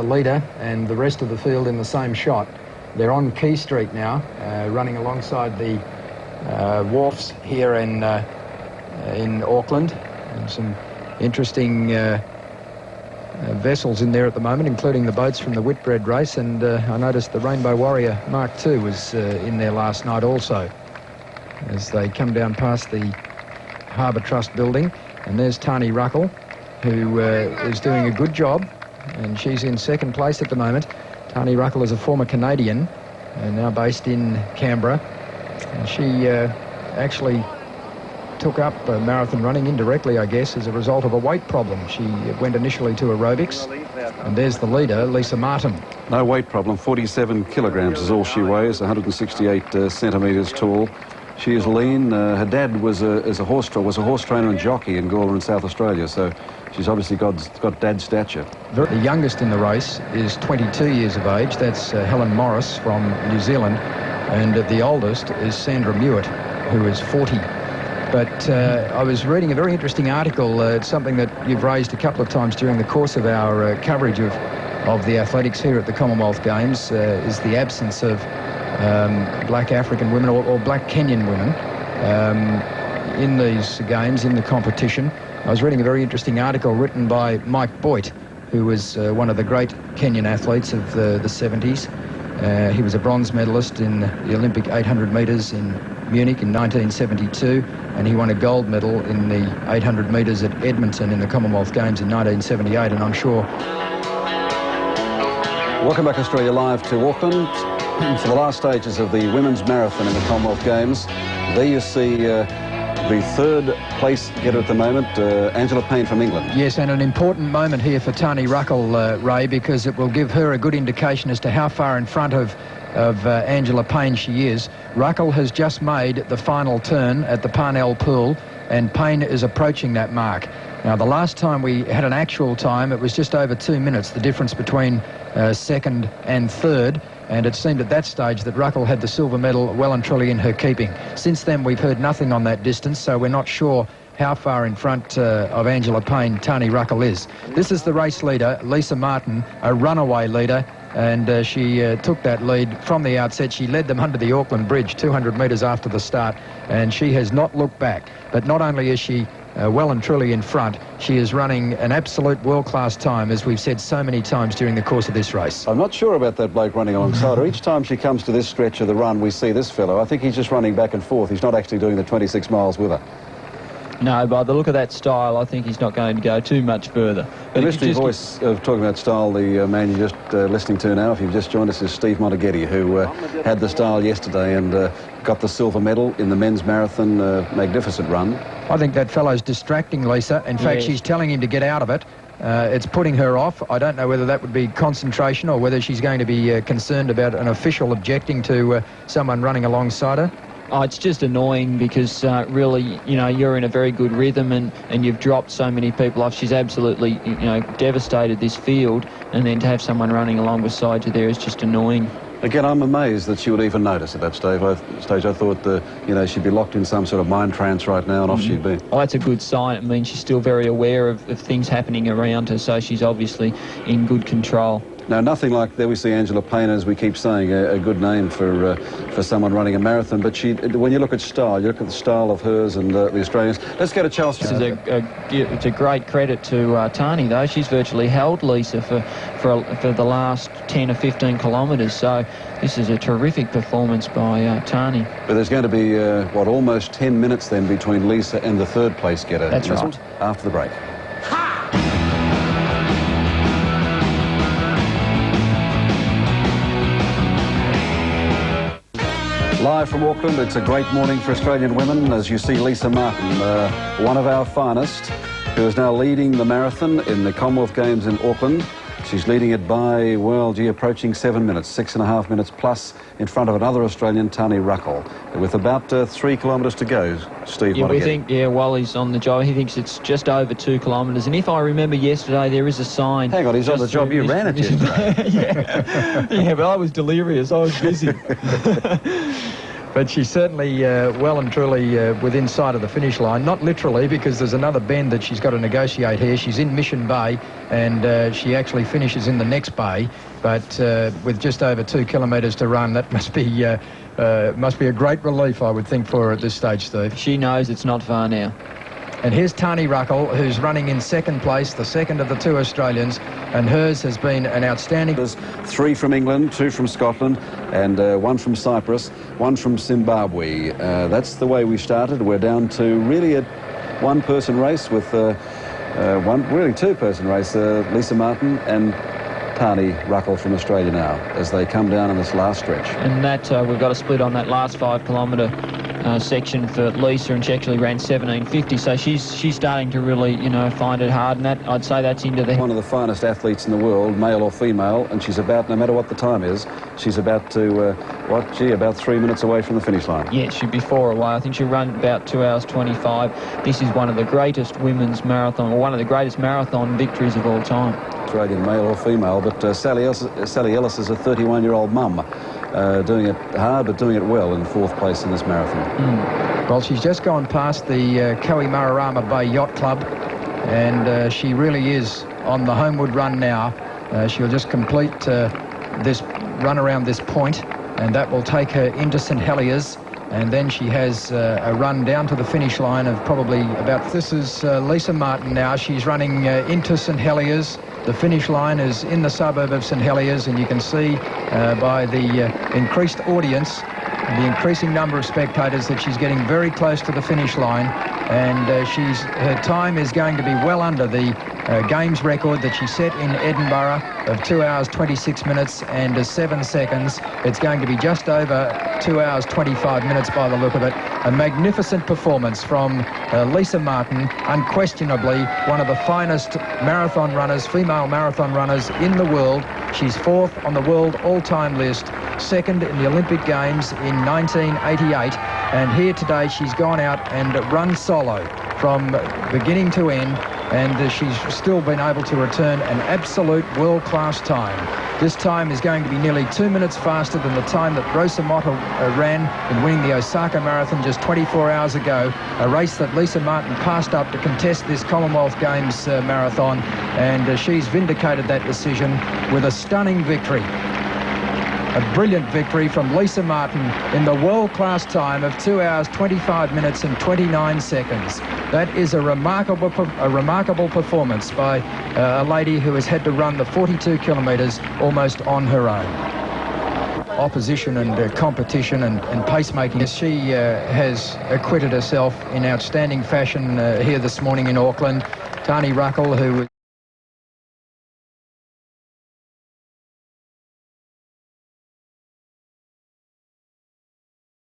the leader and the rest of the field in the same shot. They're on Quay Street now, running alongside the wharfs here in Auckland. And some interesting vessels in there at the moment, including the boats from the Whitbread race, and I noticed the Rainbow Warrior Mark II was in there last night also, as they come down past the Harbour Trust building. And there's Tani Ruckle, who is doing a good job, and she's in second place at the moment. Tani Ruckle is a former Canadian and now based in Canberra, and she actually took up marathon running indirectly, I guess, as a result of a weight problem. She went initially to aerobics, and there's the leader, Lisa Martin. No weight problem, 47 kilograms is all she weighs, 168 centimetres tall. She is lean. Her dad was a horse trainer and jockey in Gawler in South Australia, so she's obviously got dad's stature. The youngest in the race is 22 years of age. That's Helen Moros from New Zealand, and the oldest is Sandra Mewett, who is 40. But I was reading a very interesting article. It's something that you've raised a couple of times during the course of our coverage of the athletics here at the Commonwealth Games, is the absence of black African women or black Kenyan women in these games, in the competition. I was reading a very interesting article written by Mike Boyd, who was one of the great Kenyan athletes of the 70s. He was a bronze medalist in the Olympic 800 metres in Munich in 1972, and he won a gold medal in the 800 metres at Edmonton in the Commonwealth Games in 1978, and I'm sure... Welcome back, Australia Live, to Auckland for the last stages of the women's marathon in the Commonwealth Games. There you see the third place getter at the moment, Angela Payne from England. Yes, and an important moment here for Tani Ruckle, Ray, because it will give her a good indication as to how far in front of Angela Payne she is. Ruckle has just made the final turn at the Parnell Pool, and Payne is approaching that mark. Now, the last time we had an actual time, it was just over 2 minutes, the difference between second and third, and it seemed at that stage that Ruckle had the silver medal well and truly in her keeping. Since then, we've heard nothing on that distance, so we're not sure how far in front of Angela Payne Tani Ruckle is. This is the race leader, Lisa Martin, a runaway leader, and she took that lead from the outset. She led them under the Auckland Bridge 200 metres after the start, and she has not looked back. But not only is she well and truly in front, she is running an absolute world-class time, as we've said so many times during the course of this race. I'm not sure about that bloke running alongside her. Each time she comes to this stretch of the run, we see this fellow. I think he's just running back and forth. He's not actually doing the 26 miles with her. No, by the look of that style, I think he's not going to go too much further. The mystery voice of talking about style, the man you're just listening to now, if you've just joined us, is Steve Monteghetti, who had the style yesterday and got the silver medal in the men's marathon. Magnificent run. I think that fellow's distracting Lisa. In fact, she's telling him to get out of it. It's putting her off. I don't know whether that would be concentration or whether she's going to be concerned about an official objecting to someone running alongside her. Oh, it's just annoying because really, you know, you're in a very good rhythm and you've dropped so many people off. She's absolutely, you know, devastated this field, and then to have someone running along beside you there is just annoying. Again, I'm amazed that she would even notice at that stage. I thought, you know, she'd be locked in some sort of mind trance right now, and off she'd be. Oh, that's a good sign. It means she's still very aware of things happening around her, so she's obviously in good control. Now, nothing like, there we see Angela Payne, as we keep saying, a good name for someone running a marathon. But when you look at style, you look at the style of hers and the Australians. Let's go to Chelsea. It's a great credit to Tani, though. She's virtually held Lisa for the last 10 or 15 kilometres. So this is a terrific performance by Tani. But there's going to be, almost 10 minutes then between Lisa and the third place getter. That's right. After the break. Live from Auckland, it's a great morning for Australian women as you see Lisa Martin, one of our finest, who is now leading the marathon in the Commonwealth Games in Auckland. She's leading it by, approaching 7 minutes, 6.5 minutes plus, in front of another Australian, Tani Ruckle, with about 3 kilometres to go. Steve, yeah, we think, while he's on the job, he thinks it's just over 2 kilometres. And if I remember yesterday, there is a sign. Hang on, he's on the job. You ran it yesterday. yeah, but I was delirious. I was busy. But she's certainly well and truly within sight of the finish line. Not literally, because there's another bend that she's got to negotiate here. She's in Mission Bay, and she actually finishes in the next bay. But with just over 2 kilometres to run, that must be a great relief, I would think, for her at this stage, Steve. She knows it's not far now. And here's Tani Ruckle, who's running in second place, the second of the 2 Australians, and hers has been an outstanding... There's 3 from England, 2 from Scotland, and 1 from Cyprus, 1 from Zimbabwe. That's the way we started. We're down to really a one-person race with really two-person race, Lisa Martin and Tani Ruckle from Australia now, as they come down in this last stretch. And that we've got a split on that last 5 kilometre section for Lisa, and she actually ran 17:50, so she's starting to really, you know, find it hard, and that, I'd say that's into the... One of the finest athletes in the world, male or female, and she's about, no matter what the time is, she's about to, about 3 minutes away from the finish line. Yeah, she'd be 4 away. I think she'll run about 2 hours 25. This is one of the greatest women's marathon, or one of the greatest marathon victories of all time. Australian, male or female, but Sally Ellis is a 31-year-old mum. Doing it hard, but doing it well in 4th place in this marathon. Well, she's just gone past the Kohimarama Bay Yacht Club, and she really is on the homeward run now. She'll just complete this run around this point, and that will take her into St Heliers, and then she has a run down to the finish line of probably about... This is Lisa Martin now. She's running into St Heliers. The finish line is in the suburb of St Heliers, and you can see by the increased audience, the increasing number of spectators, that she's getting very close to the finish line, and her time is going to be well under the Games record that she set in Edinburgh of 2 hours 26 minutes and 7 seconds. It's going to be just over 2 hours 25 minutes by the look of it. A magnificent performance from Lisa Martin, unquestionably one of the finest marathon runners, female marathon runners in the world. She's 4th on the world all-time list, 2nd in the Olympic Games in 1988, and here today she's gone out and run solo from beginning to end, and she's still been able to return an absolute world-class time. This time is going to be nearly 2 minutes faster than the time that Rosa Motta ran in winning the Osaka Marathon just 24 hours ago, a race that Lisa Martin passed up to contest this Commonwealth Games marathon, and she's vindicated that decision with a stunning victory. A brilliant victory from Lisa Martin in the world-class time of 2 hours 25 minutes and 29 seconds. That is a remarkable performance by a lady who has had to run the 42 kilometres almost on her own. Opposition and competition and pacemaking. She has acquitted herself in outstanding fashion here this morning in Auckland. Tani Ruckle, who